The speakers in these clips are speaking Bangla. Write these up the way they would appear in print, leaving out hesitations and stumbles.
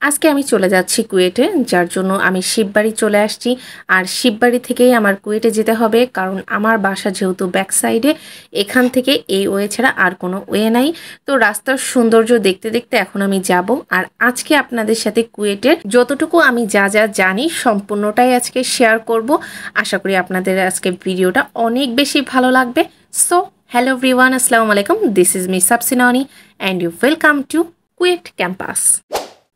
আজকে আমি চলে যাচ্ছি কুয়েটে, যার জন্য আমি শিববাড়ি চলে আসছি। আর শিববাড়ি থেকেই আমার কুয়েটে যেতে হবে, কারণ আমার বাসা যেহেতু ব্যাক সাইডে, এখান থেকে এই ওয়ে ছাড়া আর কোনো ওয়ে নাই। তো রাস্তার সৌন্দর্য দেখতে দেখতে এখন আমি যাব। আর আজকে আপনাদের সাথে কুয়েটের যতটুকু আমি যা যা জানি সম্পূর্ণটাই আজকে শেয়ার করব। আশা করি আপনাদের আজকে ভিডিওটা অনেক বেশি ভালো লাগবে। সো হ্যালো এভরিওয়ান, আসসালামু আলাইকুম, this is me Sabsinani and you welcome to KUET campus.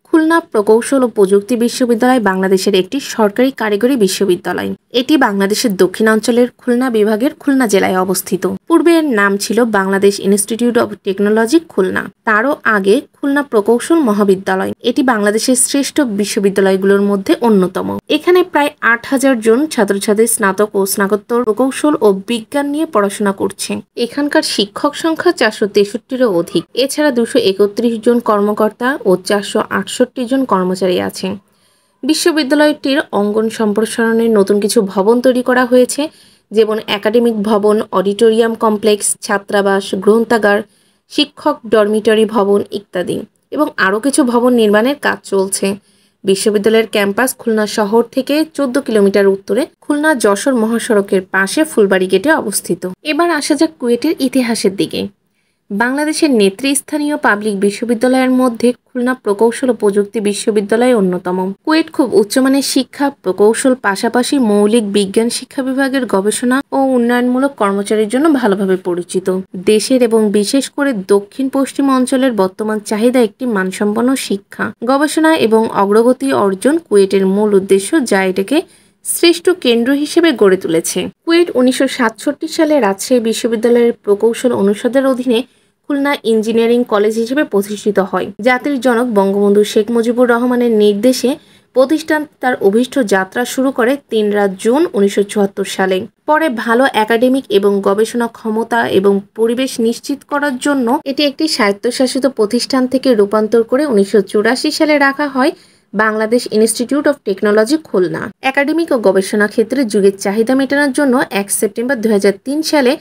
Khulna প্রকৌশল ও প্রযুক্তি বিশ্ববিদ্যালয় বাংলাদেশের একটি সরকারি কারিগরি বিশ্ববিদ্যালয়। এটি বাংলাদেশের দক্ষিণাঞ্চলের খুলনা বিভাগের খুলনা জেলায় অবস্থিত। পূর্বে এর নাম ছিল Bangladesh Institute of Technology Khulna. তারও আগে খুলনা প্রকৌশল মহাবিদ্যালয়। এটি বাংলাদেশের শ্রেষ্ঠ বিশ্ববিদ্যালয়গুলোর মধ্যে অন্যতম। এখানে প্রায় ৮,০০০ জন ছাত্রছাত্রী স্নাতক ও স্নাতকোত্তর প্রকৌশল ও বিজ্ঞান নিয়ে পড়াশোনা করছে। এখানকার শিক্ষক সংখ্যা ৪৬৩-ও অধিক। এছাড়া ২৩১ জন কর্মকর্তা ও ৪৬৮ জন কর্মচারী আছে। বিশ্ববিদ্যালয়টির অঙ্গন সম্প্রসারণের নতুন কিছু ভবন তৈরি করা হয়েছে, যেমন একাডেমিক ভবন, অডিটোরিয়াম কমপ্লেক্স, ছাত্রাবাস, গ্রন্থাগার, শিক্ষক ডরমিটরি ভবন ইত্যাদি, এবং আরও কিছু ভবন নির্মাণের কাজ চলছে। বিশ্ববিদ্যালয়ের ক্যাম্পাস খুলনা শহর থেকে ১৪ কিলোমিটার উত্তরে খুলনা যশোর মহাসড়কের পাশে ফুলবাড়ি গেটে অবস্থিত। এবার আসা যাক কুয়েটের ইতিহাসের দিকে। বাংলাদেশের নেতৃস্থানীয় পাবলিক বিশ্ববিদ্যালয়ের মধ্যে খুলনা প্রকৌশল ও প্রযুক্তি বিশ্ববিদ্যালয় অন্যতম। কুয়েট খুব উচ্চমানের শিক্ষা, প্রকৌশল পাশাপাশি মৌলিক বিজ্ঞান শিক্ষা বিভাগের গবেষণা ও উন্নয়নমূলক কর্মচারীর জন্য ভালোভাবে পরিচিত। দেশের এবং বিশেষ করে দক্ষিণ পশ্চিম অঞ্চলের বর্তমান চাহিদা একটি মানসম্পন্ন শিক্ষা, গবেষণা এবং অগ্রগতি অর্জন কুয়েটের মূল উদ্দেশ্য, যা এটাকে শ্রেষ্ঠ কেন্দ্র হিসেবে গড়ে তুলেছে। কুয়েট ১৯৬৭ সালে রাজশাহী বিশ্ববিদ্যালয়ের প্রকৌশল অনুষদের অধীনে খুলনা ইঞ্জিনিয়ারিং কলেজ হিসেবে প্রতিষ্ঠিত হয়। জাতির জনক বঙ্গবন্ধু শেখ মুজিবুর রহমানের নির্দেশে প্রতিষ্ঠান তার অভীষ্ট যাত্রা শুরু করে ৩ জুন ১৯৭৪ সালে। পরে ভালো একাডেমিক এবং গবেষণা ক্ষমতা এবং পরিবেশ নিশ্চিত করার জন্য এটি একটি স্বায়ত্তশাসিত প্রতিষ্ঠান থেকে রূপান্তর করে ১৯৮৪ সালে রাখা হয় Bangladesh Institute of Technology Khulna. Academic ও গবেষণা ক্ষেত্রে যুগের চাহিদা মেটানোর জন্য ১ সেপ্টেম্বর ২০০৩ সালে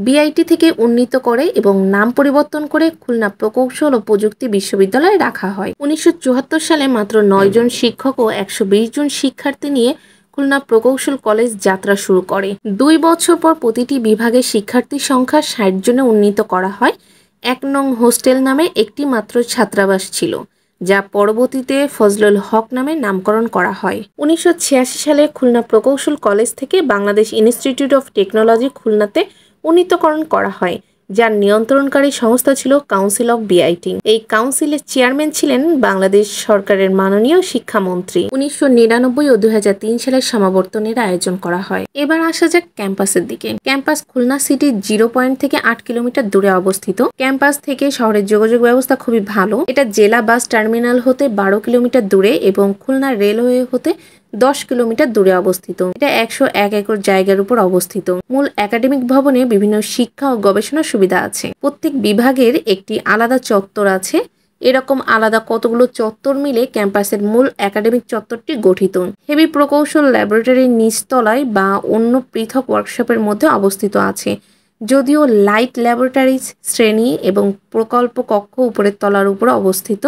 বিআইটি থেকে উন্নীত করে এবং নাম পরিবর্তন করে খুলনা প্রকৌশল ও প্রযুক্তি বিশ্ববিদ্যালয়ে রাখা হয়। ১৯৭৪ সালে মাত্র ৯ জন শিক্ষক ও ১২০ জন শিক্ষার্থী নিয়ে খুলনা প্রকৌশল কলেজ যাত্রা শুরু করে। ২ বছর পর প্রতিটি বিভাগের শিক্ষার্থীর সংখ্যা ৬০ জনে উন্নীত করা হয়। ১ নং হোস্টেল নামে একটি মাত্র ছাত্রাবাস ছিল, যা পরবর্তীতে ফজলুল হক নামে নামকরণ করা হয়। ১৯৮৬ সালে খুলনা প্রকৌশল কলেজ থেকে বাংলাদেশ ইনস্টিটিউট অফ টেকনোলজি খুলনাতে উন্নীতকরণ করা হয়, যার নিয়ন্ত্রণকারী সংস্থা ছিল কাউন্সিল অফ বিআইটি। এই কাউন্সিলের চেয়ারম্যান ছিলেন বাংলাদেশ সরকারের মাননীয় শিক্ষামন্ত্রী। ১৯৯৯ ও ২০০৩ সালের সমাবর্তনের আয়োজন করা হয়। এবার আসা যাক ক্যাম্পাসের দিকে। ক্যাম্পাস খুলনা সিটির 0 পয়েন্ট থেকে ৮ কিলোমিটার দূরে অবস্থিত। ক্যাম্পাস থেকে শহরের যোগাযোগ ব্যবস্থা খুবই ভালো। এটা জেলা বাস টার্মিনাল হতে ১২ কিলোমিটার দূরে এবং খুলনা রেলওয়ে হতে ১০ কিলোমিটার দূরে অবস্থিত। এটা ১০১ একর জায়গার উপর অবস্থিত। মূল একাডেমিক ভবনে বিভিন্ন শিক্ষা ও গবেষণার সুবিধা আছে। প্রত্যেক বিভাগের একটি আলাদা চত্বর আছে। এরকম আলাদা কতগুলো চত্বর মিলে ক্যাম্পাসের মূল একাডেমিক চত্বরটি গঠিত। হেভি প্রকৌশল ল্যাবরেটরির নিচতলায় বা অন্য পৃথক ওয়ার্কশপের মধ্যে অবস্থিত আছে, যদিও লাইট ল্যাবরেটরি শ্রেণী এবং প্রকল্প কক্ষ উপরের তলার উপর অবস্থিত।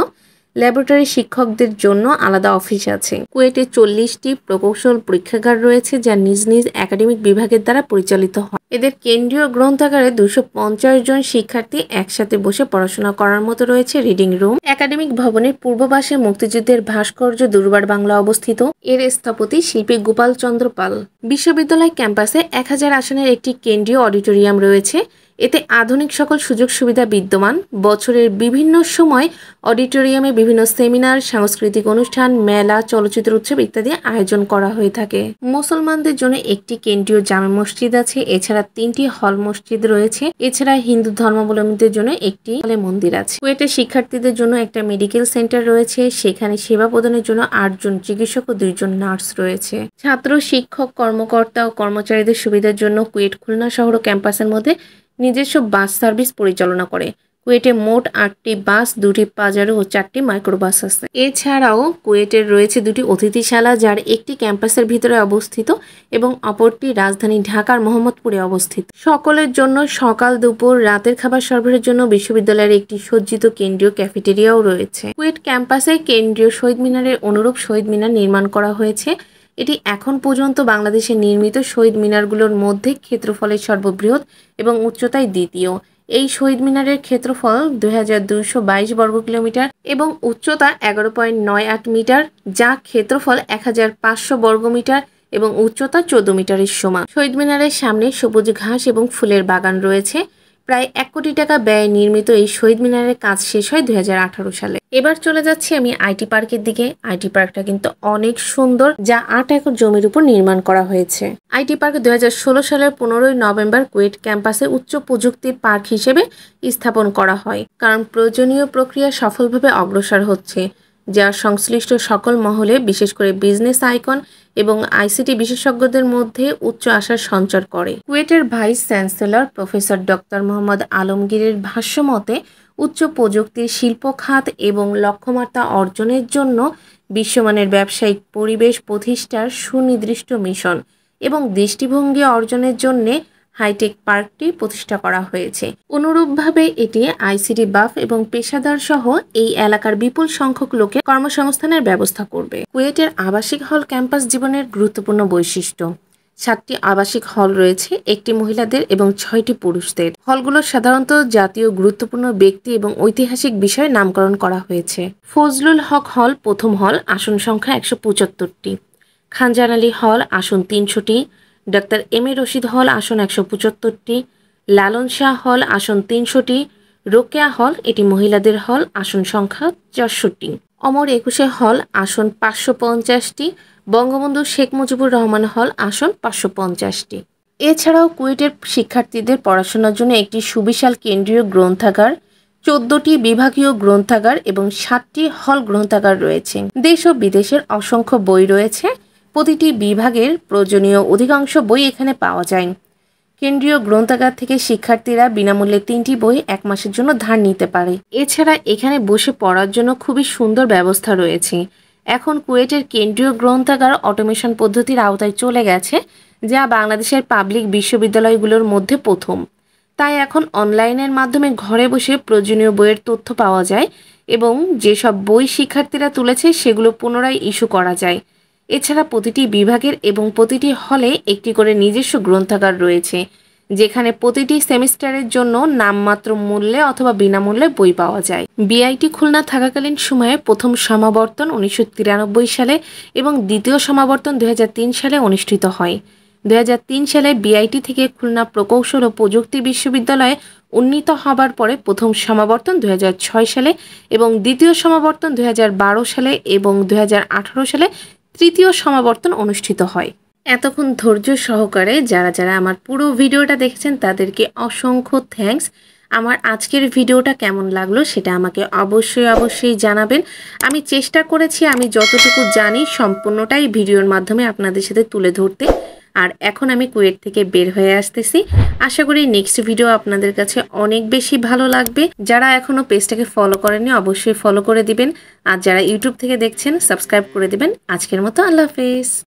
ল্যাবরেটরি শিক্ষকদের জন্য আলাদা অফিস আছে। কুয়েটে ৪০টি প্রকৌশল পরীক্ষাগার রয়েছে, যা নিজ নিজ একাডেমিক বিভাগের দ্বারা পরিচালিত হয়। এদের কেন্দ্রীয় গ্রন্থাগারে ২৫০ জন শিক্ষার্থী একসাথে বসে পড়াশোনা করার মতো রয়েছে রিডিং রুম। একাডেমিক ভবনের পূর্ব পাশে মুক্তিযুদ্ধের ভাস্কর্য দুর্বার বাংলা অবস্থিত। এর স্থপতি শিল্পী গোপাল চন্দ্র পাল। বিশ্ববিদ্যালয় ক্যাম্পাসে ১,০০০ আসনের একটি কেন্দ্রীয় অডিটোরিয়াম রয়েছে। এতে আধুনিক সকল সুযোগ সুবিধা বিদ্যমান। বছরের বিভিন্ন সময় অডিটোরিয়ামে বিভিন্ন সেমিনার, সাংস্কৃতিক অনুষ্ঠান, মেলা, চলচ্চিত্র উৎসব ইত্যাদি আয়োজন করা হয়ে থাকে। মুসলমানদের জন্য একটি কেন্দ্রীয় জামে মসজিদ আছে। এছাড়া ৩টি হল মসজিদ রয়েছে। এছাড়া হিন্দু ধর্মাবলম্বীদের জন্য একটি হলে মন্দির আছে। কুয়েটের শিক্ষার্থীদের জন্য একটা মেডিকেল সেন্টার রয়েছে। সেখানে সেবা প্রদানের জন্য ৮ জন চিকিৎসক ও ২ জন নার্স রয়েছে। ছাত্র, শিক্ষক, কর্মকর্তা ও কর্মচারীদের সুবিধার জন্য কুয়েট খুলনা শহর ও ক্যাম্পাসের মধ্যে নিজস্ব বাস সার্ভিস পরিচালনা করে। কুয়েটে মোট 8টি বাস, 2টি পাজারো ও 4টি মাইক্রোবাস আছে। এছাড়াও কুয়েটের রয়েছে 2টি অতিথিশালা, যার একটি ক্যাম্পাসের ভিতরে অবস্থিত এবং অপরটি রাজধানী ঢাকার মোহাম্মদপুরে অবস্থিত। সকলের জন্য সকাল, দুপুর, রাতের খাবার সরবরাহের জন্য বিশ্ববিদ্যালয়ের একটি সজ্জিত কেন্দ্রীয় ক্যাফেটেরিয়াও রয়েছে। কুয়েট ক্যাম্পাসে কেন্দ্রীয় শহীদ মিনারের অনুরূপ শহীদ মিনার নির্মাণ করা হয়েছে। এটি এখন পর্যন্ত বাংলাদেশে নির্মিত শহীদ মিনারগুলোর মধ্যে ক্ষেত্রফলের সর্ববৃহৎ এবং উচ্চতায় দ্বিতীয়। এই শহীদ মিনারের ক্ষেত্রফল 2222 বর্গ কিলোমিটার এবং উচ্চতা 11.98 মিটার, যা ক্ষেত্রফল 1500 বর্গমিটার এবং উচ্চতা 14 মিটারের সমান। শহীদ মিনারের সামনে সবুজ ঘাস এবং ফুলের বাগান রয়েছে। প্রায় 1 কোটি টাকা ব্যয়ে নির্মিত এই শহীদ মিনারের কাজ শেষ হয় 2018 সালে। এবার চলে যাচ্ছি আমি আইটি পার্কের দিকে। আইটি পার্কটা কিন্তু অনেক সুন্দর, যা 8 একর জমির উপর নির্মাণ করা হয়েছে। আইটি পার্ক 2016 সালের 15 নভেম্বর কুয়েট ক্যাম্পাসে উচ্চ প্রযুক্তির পার্ক হিসেবে স্থাপন করা হয়, কারণ প্রয়োজনীয় প্রক্রিয়া সফলভাবে অগ্রসর হচ্ছে, যা সংশ্লিষ্ট সকল মহলে, বিশেষ করে বিজনেস আইকন এবং আইসিটি বিশেষজ্ঞদের মধ্যে উচ্চ আশার সঞ্চার করে। কুয়েটের vice chancellor professor doctor Mohammad আলমগীরের ভাষ্যমতে, উচ্চ প্রযুক্তির শিল্প খাত এবং লক্ষ্যমাত্রা অর্জনের জন্য বিশ্বমানের ব্যবসায়িক পরিবেশ প্রতিষ্ঠার সুনির্দিষ্ট মিশন এবং দৃষ্টিভঙ্গি অর্জনের জন্য হাইটেক পার্কটি প্রতিষ্ঠা করা হয়েছে। অনুরূপভাবে এটি আইসিটি বাফ এবং পেশাদার সহ এই এলাকার বিপুল সংখ্যক লোকের কর্মসংস্থানের ব্যবস্থা করবে। কুয়েটের আবাসিক হল ক্যাম্পাস জীবনের গুরুত্বপূর্ণ বৈশিষ্ট্য। 7টি আবাসিক হল রয়েছে, 1টি মহিলাদের এবং 6টি পুরুষদের। হলগুলো সাধারণত জাতীয় গুরুত্বপূর্ণ ব্যক্তি এবং ঐতিহাসিক বিষয়ে নামকরণ করা হয়েছে। ফজলুল হক হল প্রথম হল, আসন সংখ্যা 175টি। খানজাহান আলী হল, আসন 300টি। ডাক্তার এম এ রশিদ হল, আসন 175টি। লালন শাহ হল, আসন 300টি। রোকেয়া হল, এটি মহিলাদের হল, আসন সংখ্যা 64টি। অমর একুশে হল, আসন 550টি। বঙ্গবন্ধু শেখ মুজিবুর রহমান হল, আসন 550টি। এছাড়াও কুয়েটের শিক্ষার্থীদের পড়াশোনার জন্য একটি সুবিশাল কেন্দ্রীয় গ্রন্থাগার, 14টি বিভাগীয় গ্রন্থাগার এবং 7টি হল গ্রন্থাগার রয়েছে। দেশ ও বিদেশের অসংখ্য বই রয়েছে। প্রতিটি বিভাগের প্রয়োজনীয় অধিকাংশ বই এখানে পাওয়া যায়। কেন্দ্রীয় গ্রন্থাগার থেকে শিক্ষার্থীরা বিনামূল্যে 3টি বই 1 মাসের জন্য ধার নিতে পারে। এছাড়া এখানে বসে পড়ার জন্য খুবই সুন্দর ব্যবস্থা রয়েছে। এখন কুয়েটের কেন্দ্রীয় গ্রন্থাগার অটোমেশন পদ্ধতির আওতায় চলে গেছে, যা বাংলাদেশের পাবলিক বিশ্ববিদ্যালয়গুলোর মধ্যে প্রথম। তাই এখন অনলাইনের মাধ্যমে ঘরে বসে প্রয়োজনীয় বইয়ের তথ্য পাওয়া যায় এবং যেসব বই শিক্ষার্থীরা তুলেছে সেগুলো পুনরায় ইস্যু করা যায়। এছাড়া প্রতিটি বিভাগের এবং প্রতিটি হলে একটি করে নিজস্ব গ্রন্থাগার রয়েছে, যেখানে প্রতিটি সেমিস্টারের জন্য নামমাত্র মূল্যে অথবা বিনামূল্যে বই পাওয়া যায়। বিআইটি খুলনা থাকাকালীন সময়ে প্রথম সমাবর্তন 1993 সালে এবং দ্বিতীয় সমাবর্তন 2003 সালে অনুষ্ঠিত হয়। 2003 সালে বিআইটি থেকে খুলনা প্রকৌশল ও প্রযুক্তি বিশ্ববিদ্যালয়ে উন্নীত হবার পরে প্রথম সমাবর্তন 2006 সালে এবং দ্বিতীয় সমাবর্তন 2012 সালে এবং 2018 সালে তৃতীয় সমাবর্তন অনুষ্ঠিত হয়। এতক্ষণ ধৈর্য সহকারে যারা আমার পুরো ভিডিওটা দেখেছেন তাদেরকে অসংখ্য থ্যাঙ্কস। আমার আজকের ভিডিওটা কেমন লাগলো সেটা আমাকে অবশ্যই জানাবেন। আমি চেষ্টা করেছি আমি যতটুকু জানি সম্পূর্ণটাই ভিডিওর মাধ্যমে আপনাদের সাথে তুলে ধরতে। আর এখন আমি কুয়েট থেকে বের হয়ে আসতেছি। আশা করি নেক্সট ভিডিও আপনাদের কাছে অনেক বেশি ভালো লাগবে। যারা এখনও পেজটাকে ফলো করেননি অবশ্যই ফলো করে দিবেন, আর যারা ইউটিউব থেকে দেখছেন সাবস্ক্রাইব করে দিবেন। আজকের মতো আল্লাহ হাফেজ।